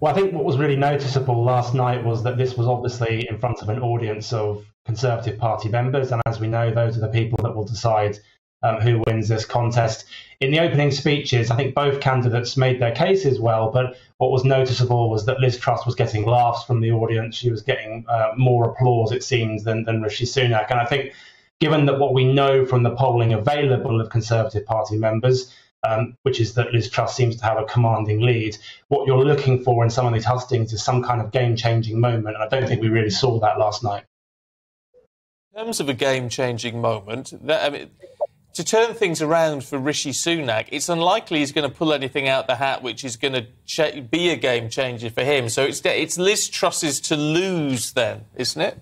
Well, I think what was really noticeable last night was that this was obviously in front of an audience of Conservative Party members. And as we know, those are the people that will decide who wins this contest. In the opening speeches, I think both candidates made their cases well, but what was noticeable was that Liz Truss was getting laughs from the audience. She was getting more applause, it seems, than Rishi Sunak. And I think, given that what we know from the polling available of Conservative Party members, which is that Liz Truss seems to have a commanding lead, what you're looking for in some of these hustings is some kind of game-changing moment. And I don't think we really saw that last night. In terms of a game-changing moment, to turn things around for Rishi Sunak, it's unlikely he's going to pull anything out the hat which is going to be a game changer for him. So it's Liz Truss's to lose then, isn't it?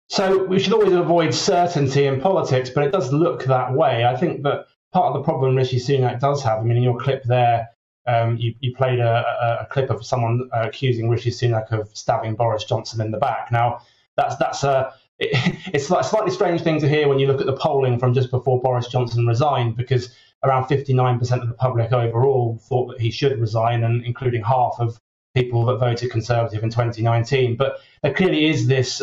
So we should always avoid certainty in politics, but it does look that way. I think that part of the problem Rishi Sunak does have, I mean, in your clip there, you played a clip of someone accusing Rishi Sunak of stabbing Boris Johnson in the back. Now, it's a slightly strange thing to hear when you look at the polling from just before Boris Johnson resigned, because around 59% of the public overall thought that he should resign, and including half of people that voted Conservative in 2019. But there clearly is this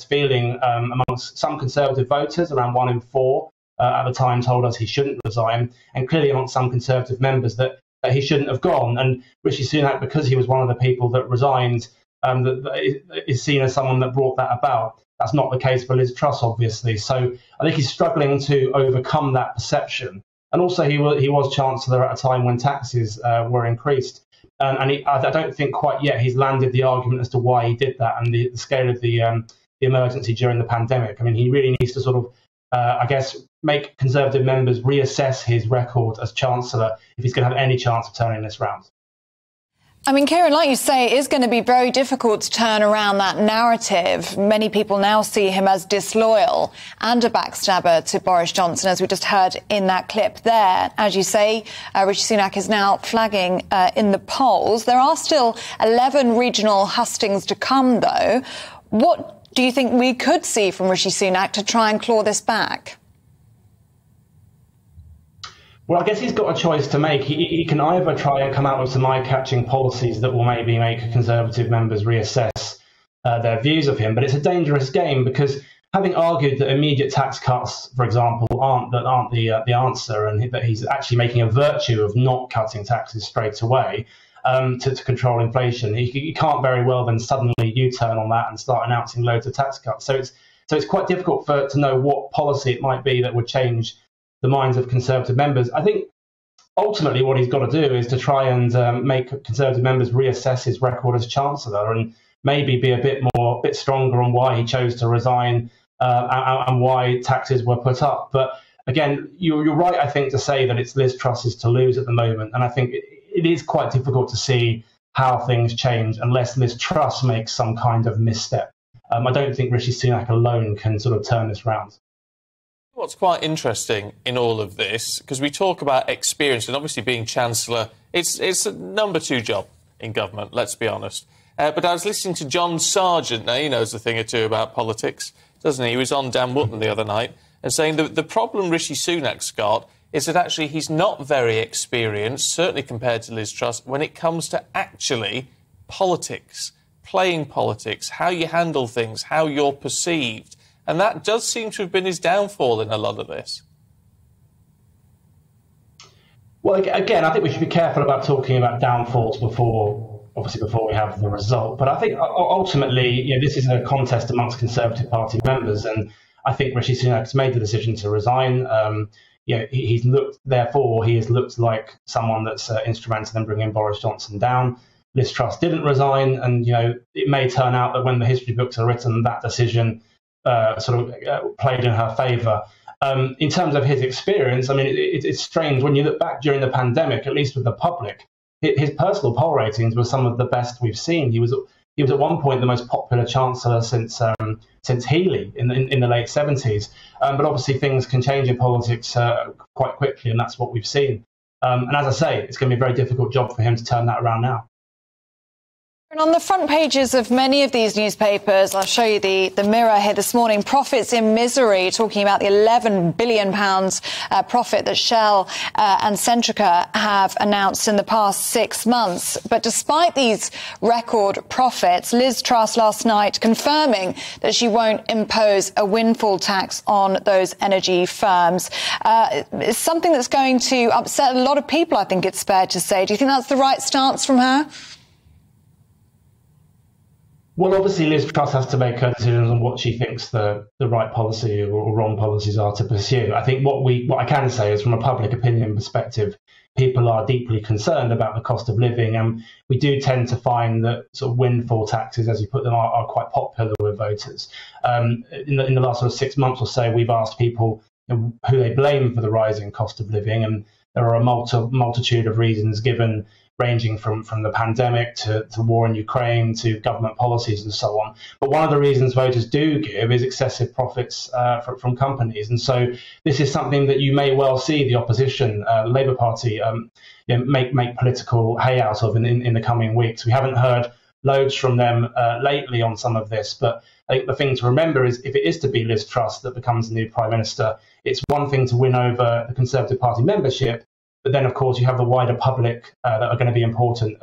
feeling amongst some Conservative voters, around 1 in 4 at the time told us he shouldn't resign, and clearly amongst some Conservative members that he shouldn't have gone. And Rishi Sunak, because he was one of the people that resigned, that is seen as someone that brought that about. That's not the case for Liz Truss, obviously. So I think he's struggling to overcome that perception. And also he was Chancellor at a time when taxes were increased. And I don't think quite yet he's landed the argument as to why he did that and the scale of the emergency during the pandemic. I mean, he really needs to sort of, make Conservative members reassess his record as Chancellor if he's going to have any chance of turning this round. I mean, Keiran, like you say, it is going to be very difficult to turn around that narrative. Many people now see him as disloyal and a backstabber to Boris Johnson, as we just heard in that clip there. As you say, Rishi Sunak is now flagging in the polls. There are still 11 regional hustings to come, though. What do you think we could see from Rishi Sunak to try and claw this back? Well, I guess he's got a choice to make. He can either try and come out with some eye-catching policies that will maybe make Conservative members reassess their views of him, but it's a dangerous game because, having argued that immediate tax cuts, for example, aren't the answer, and that he's actually making a virtue of not cutting taxes straight away to control inflation, he can't very well then suddenly U-turn on that and start announcing loads of tax cuts. So it's quite difficult to know what policy it might be that would change the minds of Conservative members. I think ultimately what he's got to do is to try and make Conservative members reassess his record as Chancellor and maybe be a bit stronger on why he chose to resign and why taxes were put up. But again, you're right, I think, to say that it's Liz Truss's to lose at the moment. And I think it is quite difficult to see how things change unless Liz Truss makes some kind of misstep. I don't think Rishi Sunak alone can sort of turn this round. What's quite interesting in all of this, because we talk about experience, and obviously being Chancellor, it's a number 2 job in government, let's be honest. But I was listening to John Sargent, now he knows a thing or two about politics, doesn't he? He was on Dan Wootton the other night, and saying that the problem Rishi Sunak's got is that actually he's not very experienced, certainly compared to Liz Truss, when it comes to actually politics, playing politics, how you handle things, how you're perceived. And that does seem to have been his downfall in a lot of this. Well, again, I think we should be careful about talking about downfalls before we have the result. But I think ultimately, this is a contest amongst Conservative Party members, and I think Rishi Sunak's made the decision to resign. He has looked like someone that's instrumental in bringing Boris Johnson down. Liz Truss didn't resign, and it may turn out that when the history books are written, that decision played in her favour. In terms of his experience, I mean, it's strange when you look back during the pandemic, at least with the public, his personal poll ratings were some of the best we've seen. He was at one point the most popular Chancellor since Healey in the late 70s. But obviously things can change in politics quite quickly, and that's what we've seen. And as I say, it's going to be a very difficult job for him to turn that around now. And on the front pages of many of these newspapers, I'll show you the Mirror here this morning, profits in misery, talking about the £11 billion profit that Shell and Centrica have announced in the past 6 months. But despite these record profits, Liz Truss last night confirming that she won't impose a windfall tax on those energy firms. It's something that's going to upset a lot of people, I think it's fair to say. Do you think that's the right stance from her? Well, obviously, Liz Truss has to make her decisions on what she thinks the right policy or wrong policies are to pursue. I think what I can say is, from a public opinion perspective, people are deeply concerned about the cost of living, and we do tend to find that sort of windfall taxes, as you put them, are quite popular with voters. In the last sort of 6 months or so, we've asked people who they blame for the rising cost of living, and there are a multitude of reasons given, ranging from the pandemic to war in Ukraine to government policies and so on. But one of the reasons voters do give is excessive profits from companies. And so this is something that you may well see the opposition, the Labour Party, make political hay out of in the coming weeks. We haven't heard loads from them lately on some of this, but I think the thing to remember is, if it is to be Liz Truss that becomes the new Prime Minister, it's one thing to win over the Conservative Party membership, but then, of course, you have the wider public that are going to be important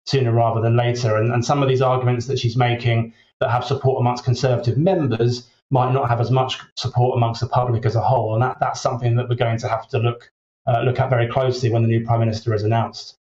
sooner rather than later. And some of these arguments that she's making that have support amongst Conservative members might not have as much support amongst the public as a whole. And that's something that we're going to have to look at very closely when the new Prime Minister is announced.